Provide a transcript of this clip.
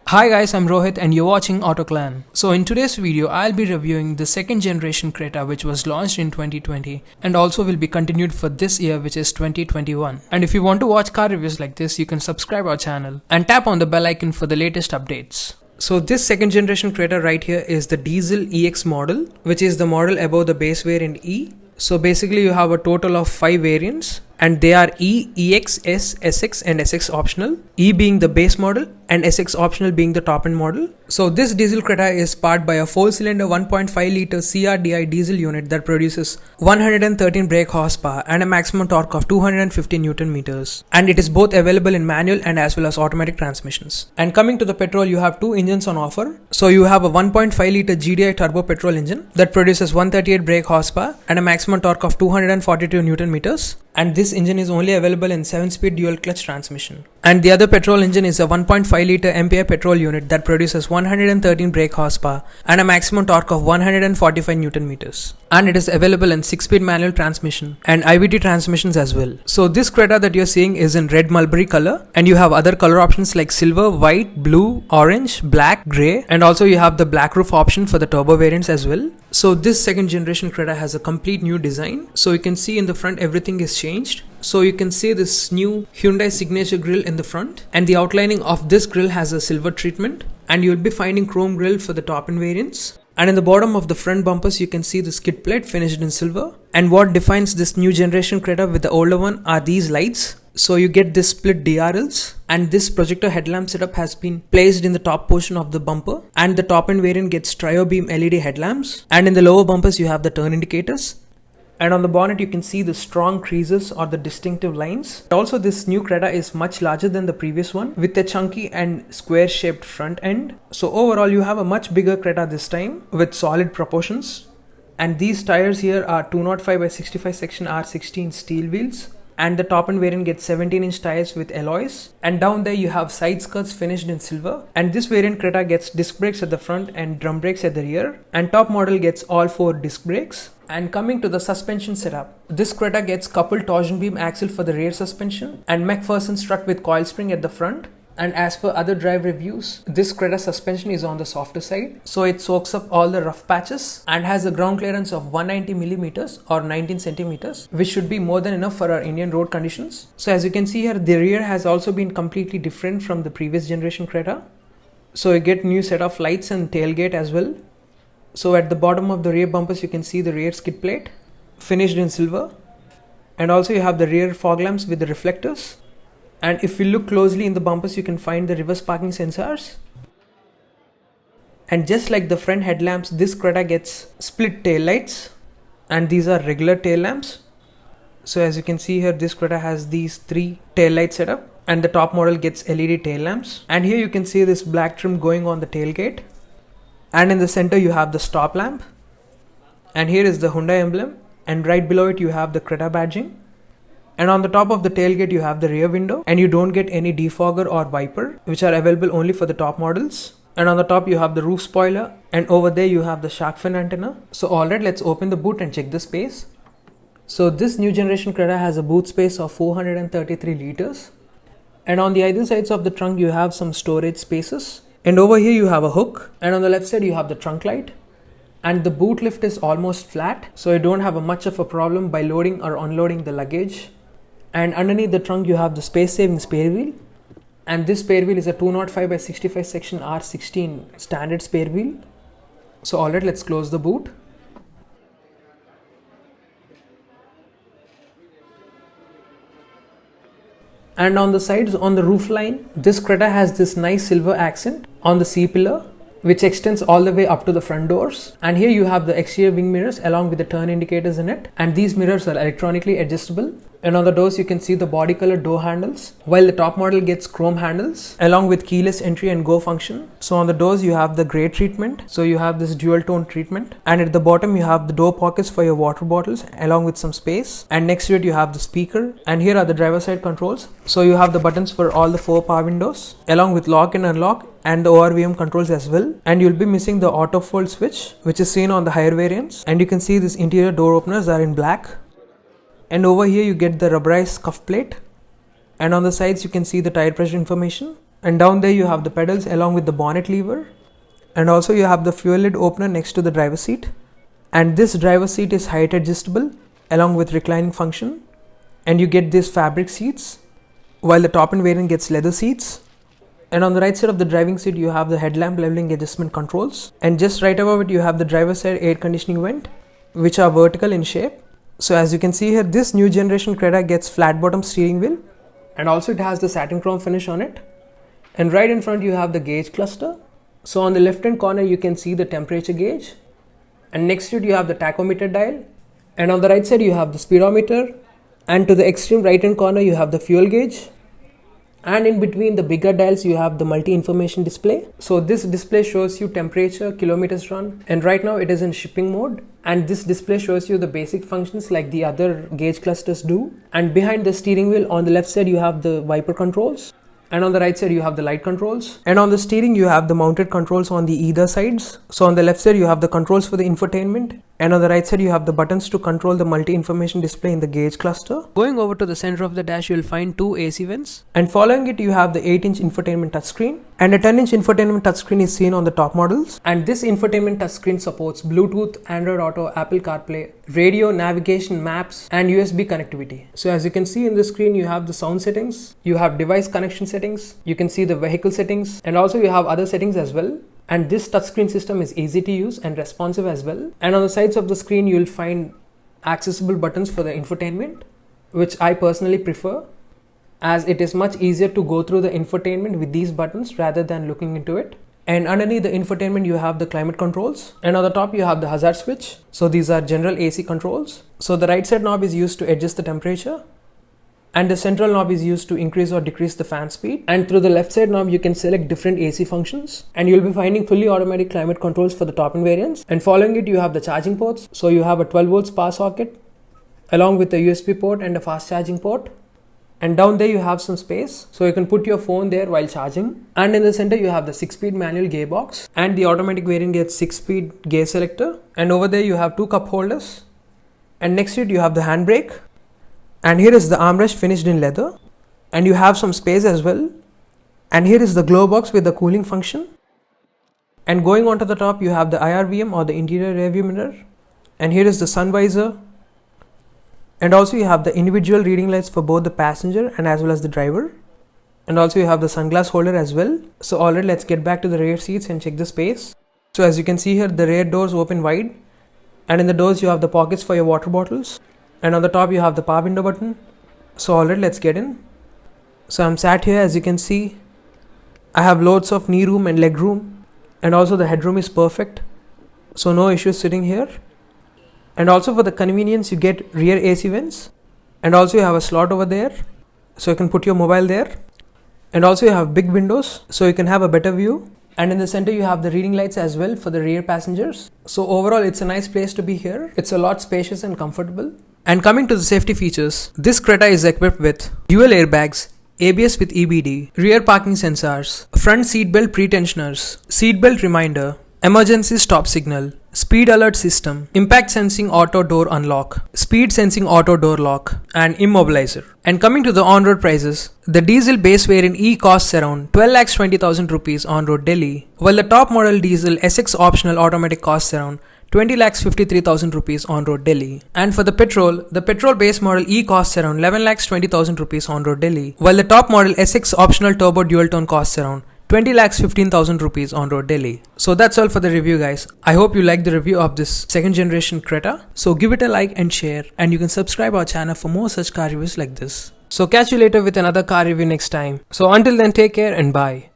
Hi guys, I'm Rohit and you're watching AutoClan. So in today's video, I'll be reviewing the second generation Creta which was launched in 2020 and also will be continued for this year which is 2021. And if you want to watch car reviews like this, you can subscribe our channel and tap on the bell icon for the latest updates. So this second generation Creta right here is the Diesel EX model, which is the model above the base variant E. So basically you have a total of 5 variants and they are E, EX, S, SX and SX optional. E being the base model and SX optional being the top end model. So this diesel Creta is powered by a 4-cylinder 1.5 litre CRDI diesel unit that produces 113 brake horsepower and a maximum torque of 250 Newton meters. And it is both available in manual and as well as automatic transmissions. And coming to the petrol, you have 2 engines on offer. So you have a 1.5 litre GDI turbo petrol engine that produces 138 brake horsepower and a maximum torque of 242 Newton meters. And this engine is only available in 7-speed dual clutch transmission. And the other petrol engine is a 1.5 litre MPI petrol unit that produces 113 brake horsepower and a maximum torque of 145 Newton meters. And it is available in 6-speed manual transmission and IVT transmissions as well. So this Creta that you're seeing is in red mulberry color, and you have other color options like silver, white, blue, orange, black, grey, and also you have the black roof option for the turbo variants as well. So this second generation Creta has a complete new design. So you can see in the front everything is changed. So you can see this new Hyundai signature grille in the front, and the outlining of this grille has a silver treatment, and you'll be finding chrome grille for the top end variants. And in the bottom of the front bumpers you can see the skid plate finished in silver. And what defines this new generation Creta with the older one are these lights. So you get this split DRLs, and this projector headlamp setup has been placed in the top portion of the bumper, and the top end variant gets trio beam LED headlamps, and in the lower bumpers you have the turn indicators. And on the bonnet you can see the strong creases or the distinctive lines. Also this new Creta is much larger than the previous one with a chunky and square shaped front end. So overall you have a much bigger Creta this time with solid proportions. And these tires here are 205 by 65 section R16 steel wheels. And the top end variant gets 17-inch tires with alloys. And down there you have side skirts finished in silver. And this variant Creta gets disc brakes at the front and drum brakes at the rear. And top model gets all 4 disc brakes. And coming to the suspension setup, this Creta gets coupled torsion beam axle for the rear suspension and McPherson strut with coil spring at the front. And as per other drive reviews, this Creta suspension is on the softer side, so it soaks up all the rough patches and has a ground clearance of 190mm or 19 centimeters, which should be more than enough for our Indian road conditions. So as you can see here, the rear has also been completely different from the previous generation Creta. So you get new set of lights and tailgate as well. So at the bottom of the rear bumpers you can see the rear skid plate finished in silver, and also you have the rear fog lamps with the reflectors. And if you look closely in the bumpers you can find the reverse parking sensors. And just like the front headlamps, this Creta gets split tail lights, and these are regular tail lamps. So as you can see here, this Creta has these 3 tail light setup, and the top model gets LED tail lamps. And here you can see this black trim going on the tailgate. And in the center you have the stop lamp, and here is the Hyundai emblem, and right below it you have the Creta badging. And on the top of the tailgate you have the rear window, and you don't get any defogger or wiper, which are available only for the top models. And on the top you have the roof spoiler, and over there you have the shark fin antenna. So alright, let's open the boot and check the space. So this new generation Creta has a boot space of 433 liters. And on the either sides of the trunk you have some storage spaces. And over here you have a hook, and on the left side you have the trunk light. And the boot lift is almost flat, so you don't have much of a problem by loading or unloading the luggage. And underneath the trunk you have the space saving spare wheel, and this spare wheel is a 205 by 65 section R16 standard spare wheel. So alright, let's close the boot. And on the sides, on the roof line, this Creta has this nice silver accent on the C-pillar, which extends all the way up to the front doors. And here you have the exterior wing mirrors along with the turn indicators in it, and these mirrors are electronically adjustable. And on the doors you can see the body color door handles, while the top model gets chrome handles along with keyless entry and go function. So on the doors you have the grey treatment, so you have this dual tone treatment, and at the bottom you have the door pockets for your water bottles along with some space, and next to it you have the speaker. And here are the driver side controls, so you have the buttons for all the 4 power windows along with lock and unlock and the ORVM controls as well. And you'll be missing the auto fold switch, which is seen on the higher variants. And you can see these interior door openers are in black. And over here you get the rubberized scuff plate, and on the sides you can see the tire pressure information. And down there you have the pedals along with the bonnet lever. And also you have the fuel lid opener next to the driver's seat. And this driver's seat is height adjustable along with reclining function. And you get these fabric seats, while the top end variant gets leather seats. And on the right side of the driving seat you have the headlamp leveling adjustment controls. And just right above it you have the driver's side air conditioning vent, which are vertical in shape. So as you can see here, this new generation Creta gets flat bottom steering wheel. And also it has the satin chrome finish on it. And right in front you have the gauge cluster. So on the left hand corner you can see the temperature gauge. And next to it you have the tachometer dial. And on the right side you have the speedometer. And to the extreme right hand corner you have the fuel gauge. And in between the bigger dials you have the multi-information display. So this display shows you temperature, kilometers run, and right now it is in shipping mode. And this display shows you the basic functions like the other gauge clusters do. And behind the steering wheel on the left side you have the wiper controls. And on the right side you have the light controls. And on the steering you have the mounted controls on the either sides. So on the left side you have the controls for the infotainment. And on the right side you have the buttons to control the multi-information display in the gauge cluster. Going over to the center of the dash you will find two AC vents. And following it you have the 8-inch infotainment touchscreen. And a 10-inch infotainment touchscreen is seen on the top models. And this infotainment touchscreen supports Bluetooth, Android Auto, Apple CarPlay, radio, navigation, maps, and USB connectivity. So as you can see in the screen you have the sound settings, you have device connection settings, you can see the vehicle settings, and also you have other settings as well. And this touchscreen system is easy to use and responsive as well. And on the sides of the screen you will find accessible buttons for the infotainment, which I personally prefer, as it is much easier to go through the infotainment with these buttons rather than looking into it. And underneath the infotainment you have the climate controls, and on the top you have the hazard switch. So these are general AC controls. So the right side knob is used to adjust the temperature, and the central knob is used to increase or decrease the fan speed. And through the left side knob you can select different AC functions, and you'll be finding fully automatic climate controls for the top end variants. And following it you have the charging ports. So you have a 12 volts power socket along with a USB port and a fast charging port. And down there you have some space, so you can put your phone there while charging. And in the center you have the 6-speed manual gearbox, and the automatic variant gets 6-speed gear selector. And over there you have two cup holders, and next to it you have the handbrake. And here is the armrest finished in leather, and you have some space as well. And here is the glow box with the cooling function. And going on to the top you have the IRVM or the interior rearview mirror, and here is the sun visor. And also you have the individual reading lights for both the passenger and as well as the driver. And also you have the sunglass holder as well. So alright, let's get back to the rear seats and check the space. So as you can see here, the rear doors open wide, and in the doors you have the pockets for your water bottles. And on the top you have the power window button. So alright, let's get in. So I'm sat here. As you can see, I have loads of knee room and leg room, and also the headroom is perfect, so no issues sitting here. And also for the convenience you get rear AC vents, and also you have a slot over there so you can put your mobile there. And also you have big windows so you can have a better view. And in the center you have the reading lights as well for the rear passengers. So overall it's a nice place to be here. It's a lot spacious and comfortable. And coming to the safety features, this Creta is equipped with dual airbags, ABS with EBD, rear parking sensors, front seatbelt pretensioners, seatbelt reminder, emergency stop signal, speed alert system, impact sensing auto door unlock, speed sensing auto door lock, and immobilizer. And coming to the on-road prices, the diesel base variant E costs around 12,20,000 rupees on road Delhi, while the top model diesel SX optional automatic costs around 20,53,000 rupees on road Delhi. And for the petrol base model E costs around 11,20,000 rupees on road Delhi, while the top model SX optional turbo dual tone costs around 20,15,000 rupees on road Delhi. So that's all for the review, guys. I hope you liked the review of this second generation Creta. So give it a like and share, and you can subscribe our channel for more such car reviews like this. So catch you later with another car review next time. So until then, take care and bye.